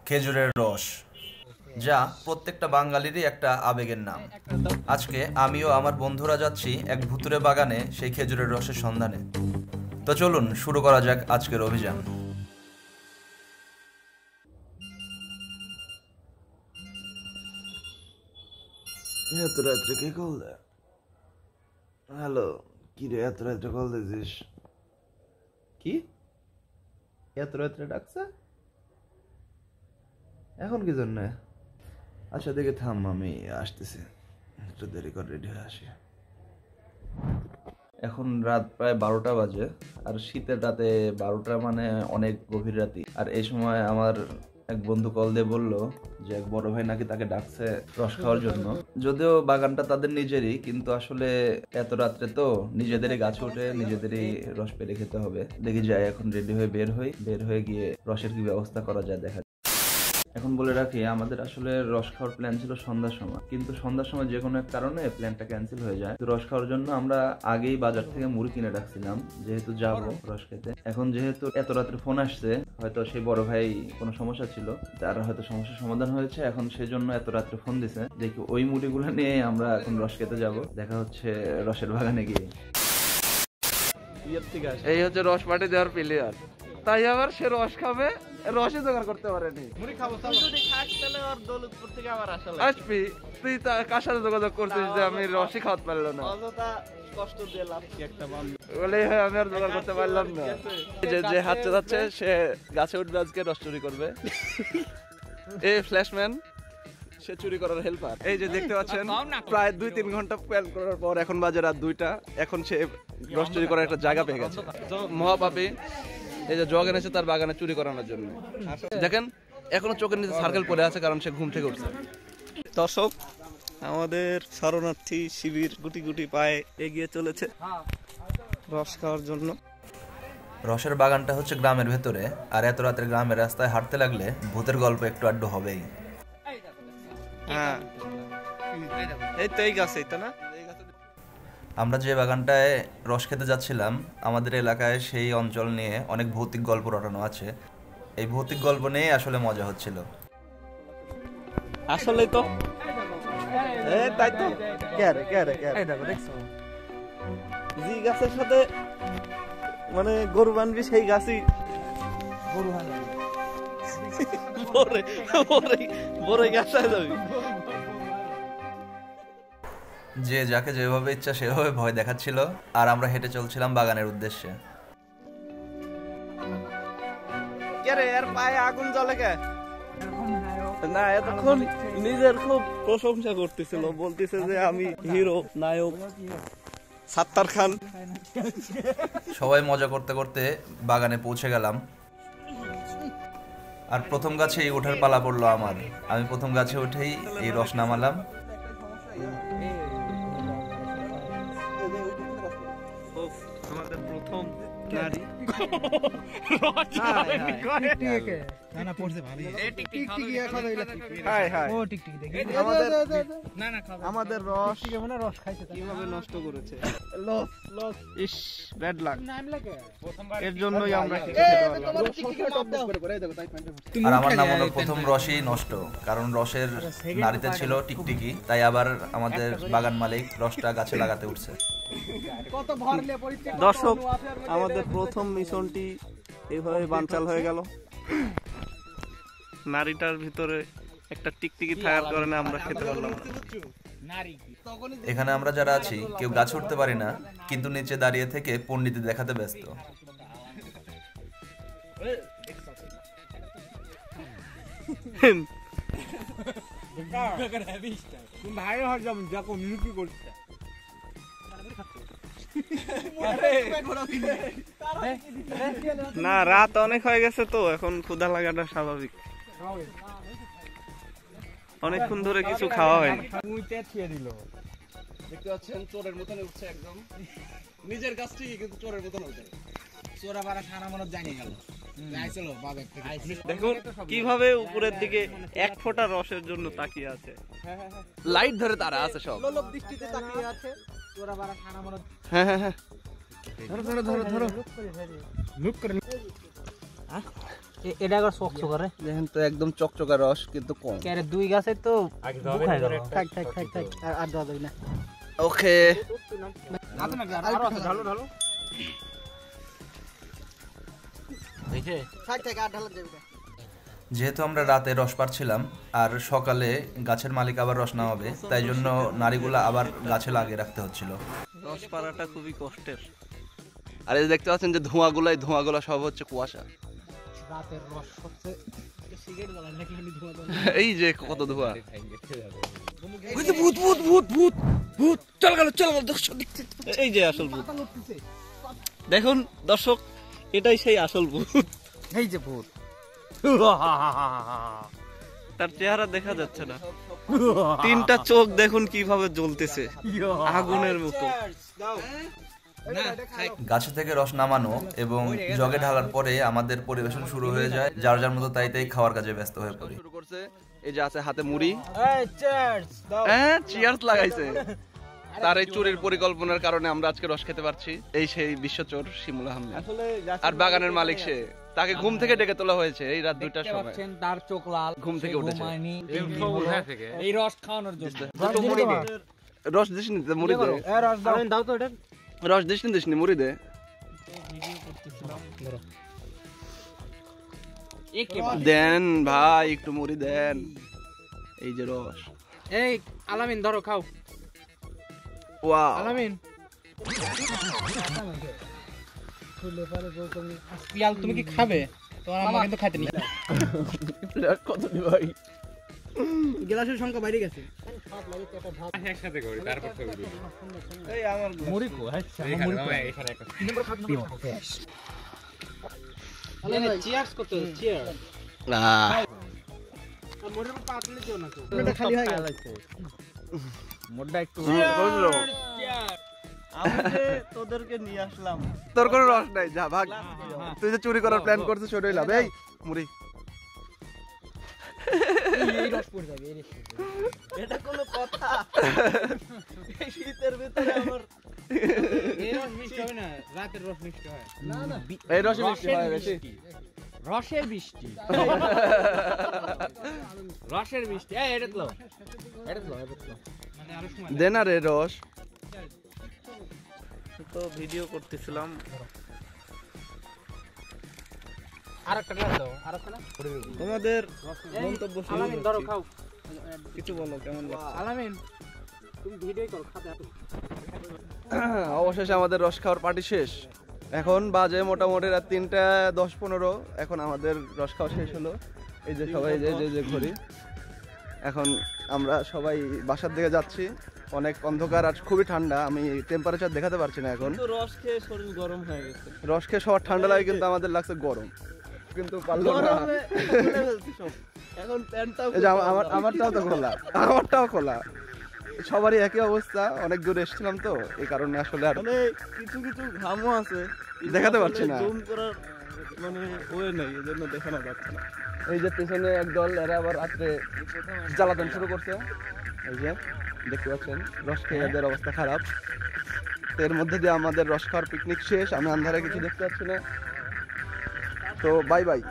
খেজুরের রস, যা প্রত্যেকটা বাঙালিরই একটা আবেগের নাম। আজকে আমিও আমার বন্ধুরা যাচ্ছি এক ভুতুরে বাগানে সেই খেজুরের রসের সন্ধানে। তো চলুন শুরু করা যাক আজকের অভিযান। এত রাত্রে কে কল দেয়? হ্যালো, কি রে এত রাত্রে কল দিয়েছিস? কি এত রাত্রে ডাকছে? এখন কি জন্য? আচ্ছা দেখে থাম, আমি আসতেছি, একটু দেরি করে রেডি হয়ে আসি। এখন রাত প্রায় 12টা বাজে, আর শীতের রাতে 12টা মানে অনেক গভীর রাতি। আর এই সময় আমার এক বন্ধু কল দিয়ে বললো যে এক বড় ভাই নাকি তাকে ডাকছে রস খাওয়ার জন্য। যদিও বাগানটা তাদের নিজেরই, কিন্তু আসলে এত রাত্রে তো নিজেদেরই গাছে উঠে নিজেদেরই রস পেরে খেতে হবে। দেখি যাই, এখন রেডি হয়ে বের হয়ে গিয়ে রসের কি ব্যবস্থা করা যায় দেখা। এখন বলে রাখি, আমাদের আসলে রস খাওয়ার প্ল্যান ছিল সন্ধ্যার সময়, কিন্তু সন্ধ্যার সময় যে কোনো এক কারণে প্ল্যানটা ক্যান্সেল হয়ে যায়। তো রস খাওয়ার জন্য আমরা আগেই বাজার থেকে মুড়ি কিনে রাখছিলাম, যেহেতু যাবো রস খেতে। এখন যেহেতু এত রাত্রে ফোন আসছে, হয়তো সেই বড় ভাই কোনো সমস্যা ছিল, তার হয়তো সমস্যার সমাধান হয়েছে, এখন সেই জন্য এত রাত্রে ফোন দিছে। দেখি ওই মুড়িগুলো নিয়ে আমরা এখন রস খেতে যাব। দেখা হচ্ছে রসের বাগানে গিয়ে। এই হচ্ছে রস পাটি দেওয়ার প্লেয়ার, তাই আবার সে রস খাবে, রসই জোগাড় করতে পারেনি। আসবি তুই কার সাথে যোগাযোগ করছিস যে আমি রসই খাওয়াতে পারলাম না? বলেই হয় আমি আর জোগাড় করতে পারলাম না। যে হাঁটতে যাচ্ছে সে গাছে উঠবে, আজকে রস চুরি করবে। এই ফ্ল্যাশম্যান, সে চুরি করার হেল্পার। এই যে দেখতে পাচ্ছেন, প্রায় 2-3 ঘন্টা প্ল্যান করার পর এখন বাজে রাত 2টা। এখন সে রস চুরি করার একটা জায়গা পেয়ে গেছে। মহাপাপী এই যে জগ এনেছে তার বাগানে চুরি করানোর জন্য। দেখেন এখনো চোখের নিচে সার্কেল পড়ে আছে, কারণ সে ঘুম থেকে উঠছে। দর্শক, আমাদের শরণার্থী শিবির গুটি গুটি পায়ে এগিয়ে চলেছে রস খাওয়ার জন্য। রসের বাগানটা হচ্ছে গ্রামের ভেতরে, আর এত রাতের গ্রামের রাস্তায় হাঁটতে লাগলে ভূতের গল্প একটু আড্ডু হবেই। হ্যাঁ, এই তো এই গাছে, তাই না? আমরা যে বাগানটায় রস খেতে যাচ্ছিলাম, আমাদের এলাকায় সেই অঞ্চল নিয়ে অনেক ভৌতিক গল্প রটানো আছে। এই ভৌতিক গল্প নিয়ে আসলে মজা হচ্ছিল। আসলে তো তাই তো, জি গাছের সাথে মানে গরু বানবি, সেই গাছই বড় গাছায় যাবি। যে যাকে যেভাবে ইচ্ছা সেভাবে ভয় দেখাচ্ছিল, আর আমরা হেঁটে চলছিলাম বাগানের উদ্দেশ্যে। কে রে, এর পায়ে আগুন জ্বলে কে? না, এতক্ষণ নিজের খুব প্রশংসা করতেছিল, বলতেছে যে আমি হিরো নায়ক সাত্তার খান। সবাই মজা করতে করতে বাগানে পৌঁছে গেলাম, আর প্রথম গাছেই ওঠার পালা পড়লো আমার। আমি প্রথম গাছে উঠেই এই রস নামালাম। আমাদের প্রথম নারী আমাদের রস কিভাবে নষ্ট করেছে। ইস, ব্যাড লাক। এর জন্যই আমরা কিছু খেতে পারলাম। আর আমার নামানো প্রথম রসই নষ্ট, কারণ রসের নাড়িতে ছিল টিকটিকি, তাই আবার আমাদের বাগান মালিক রসটা গাছে লাগাতে উঠছে। দর্শক, আমাদের প্রথম মিশনটি এইভাবে বানচাল হয়ে গেল। নারীটার ভিতরে একটা টিকটিকি থাকার কারণে আমরা খেতে পারলাম না। এখানে আমরা যারা আছি কেউ গাছে উঠতে পারি না, কিন্তু নিচে দাঁড়িয়ে থেকে পণ্ডিতি দেখাতে ব্যস্ত। না, রাত অনেক হয়ে গেছে তো এখন ক্ষুধা লাগাটা স্বাভাবিক। অনেকক্ষণ ধরে কিছু খাওয়া হয়নি। দেখতে পাচ্ছেন চোরের মতন উঠছে, একদম নিজের গাছ ঠিকই, কিন্তু চোরের মতন উঠে। চোরা বারা খানা মনে জানি গেল। দেখুন কিভাবে উপরের দিকে এক ফোঁটা রসের জন্য তাকিয়ে আছে। লাইট ধরে তারা আছে সব, লোলক দৃষ্টিতে তাকিয়ে আছে। চোরা বারা খানা মনে। হ্যাঁ হ্যাঁ হ্যাঁ, ধরো ধরো ধরো ধরো, লুক করে এটা আবার চকচক করে দেখেন তো একদম চকচকা রস কিন্তু কম। আরে দুই গাছে তো বুখায় গেল। থাক আর দাও না। ওকে আছে নাকি আরো আছে ঢালো ঢালো দেখে থাক আর ঢালা যাবে। যেহেতু আমরা রাতে রস পাড়ছিলাম আর সকালে গাছের মালিক আবার রস নামাবে, তাই জন্য নারীগুলা আবার গাছে লাগিয়ে রাখতে হচ্ছিল। রস পাড়াটা খুবই কষ্টের। আর এই যে দেখতে পাচ্ছেন যে ধোঁয়াগুলা সব হচ্ছে কুয়াশা। রাতের রস হচ্ছে সিগারেট জ্বালায় নাকি ধোঁয়া দেয়। এই যে কত ধোঁয়া। ভূত চল গেল দর্শক দেখতে। এই যে আসল ভূত দেখুন দর্শক, এটাই সেই আসল ভূত। এই যে ভূত তার চেহারা দেখা যাচ্ছে না, তিনটা চোখ দেখুন কিভাবে জ্বলতেছে আগুনের মতো। গাছে থেকে রস নামানো এবং জগে ঢালার পরে আমাদের পরিবেশন শুরু হয়ে যায়, যার যার মতো তাই খাওয়ার কাজে ব্যস্ত হয়ে পড়ি। শুরু করছে এই যে আছে হাতে মুড়ি। এই চিয়ার্স দাও। হ্যাঁ চিয়ার্স লাগাইছে। তার এই চুরির পরিকল্পনার কারণে আমরা আজকে রস খেতে পারছি। এই সেই বিশ্বচোর শিমুল আহমেদ। আর বাগানের মালিক সে, তাকে ঘুম থেকে ডেকে তোলা হয়েছে এই রাত 2টার সময়। তার চোখ লাল, ঘুম থেকে উঠেছে। এই রস খাওয়ানোর জন্য। রস দিস নি মুড়ি দে। এই রস দাও দাও তো এটা। রস দিস নি মুড়ি দে। দেন ভাই একটু মুড়ি দেন। এই যে রস। এই আলামিন ধরো খাও। ওয়াও আলামিন পিয়াল তুমি কি খাবে? তোমার আম্মা কিন্তু খাইতে নি। কত দি ভাই? গ্লাসের সংখ্যা বাইরে গেছে। একসাথে করি তারপর ছবি দিই। এই আমার মুড়ি কো আচ্ছা মুড়ি কো এখানে একটা তিন নম্বর খাত দিও। আলামিন চিয়ার্স করতে চিয়ার্স। আর মুড়ির উপর পাতলে দিও না তো। এটা খালি হয়ে গেল। মোড়টা একটু আমি যে তোদেরকে নিয়ে আসলাম, তোর কোনো রস নাই, যা ভাগ। তুই যে চুরি করার প্ল্যান করছিস সেটাই লাভ। এই মুড়ি এই রস পড়ে যাবে এই রস। এটা কোনো কথা? এই শীতের ভিতরে আমার এই রস মিষ্টি হয় না, রাতের রস মিষ্টি হয় না না। এই রসে মিষ্টি হয় বেশি। রসের বৃষ্টি রসের বৃষ্টি। এই এটা তো মানে আরো সময় দে না রে রস। তো ভিডিও করতেছিলাম। আরেকটা গ্লাস দাও আরেকটা না। তোমাদের মন্তব্য শুনুন। আলামিন ধরো খাও। কিছু বলো কেমন লাগছে? আলামিন তুমি ভিডিও কর খাতে। অবশেষে আমাদের রস খাওয়ার পার্টি শেষ। এখন বাজে মোটামুটি রাত 3:10-15। এখন আমাদের রস খাওয়া শেষ হলো। এই যে সবাই যে ঘড়ি। এখন আমরা সবাই বাসার দিকে যাচ্ছি। অনেক অন্ধকার আর খুবই ঠান্ডা, আমি টেম্পারেচার দেখাতে পারছি না এখন। তো রস খেয়ে শরীর গরম হয়ে গেছে। রস খেয়ে সবার ঠান্ডা লাগে কিন্তু আমাদের লাগছে গরম, কিন্তু পারলো না। এখন প্যান্টটাও এই যে আমারটাও তো খোলা, আমারটাও খোলা। সবারই একই অবস্থা, অনেক দূরে এসেছিলাম তো এই কারণে আসলে আর মানে কিছু ঘামও আছে, দেখাতে পারছি না। জুম করার মানে ওয়ে নেই, এজন্য দেখানো যাচ্ছে না। এই যে পেছনে একদল, এরা আবার রাত্রে জ্বালাতন শুরু করছে। এই যে দেখতে পাচ্ছেন রস খেয়ে এদের অবস্থা খারাপ। তো এর মধ্যে দিয়ে আমাদের রস খাওয়ার পিকনিক শেষ। আমি আন্ধারে কিছু দেখতে পাচ্ছি না। তো বাই বাই।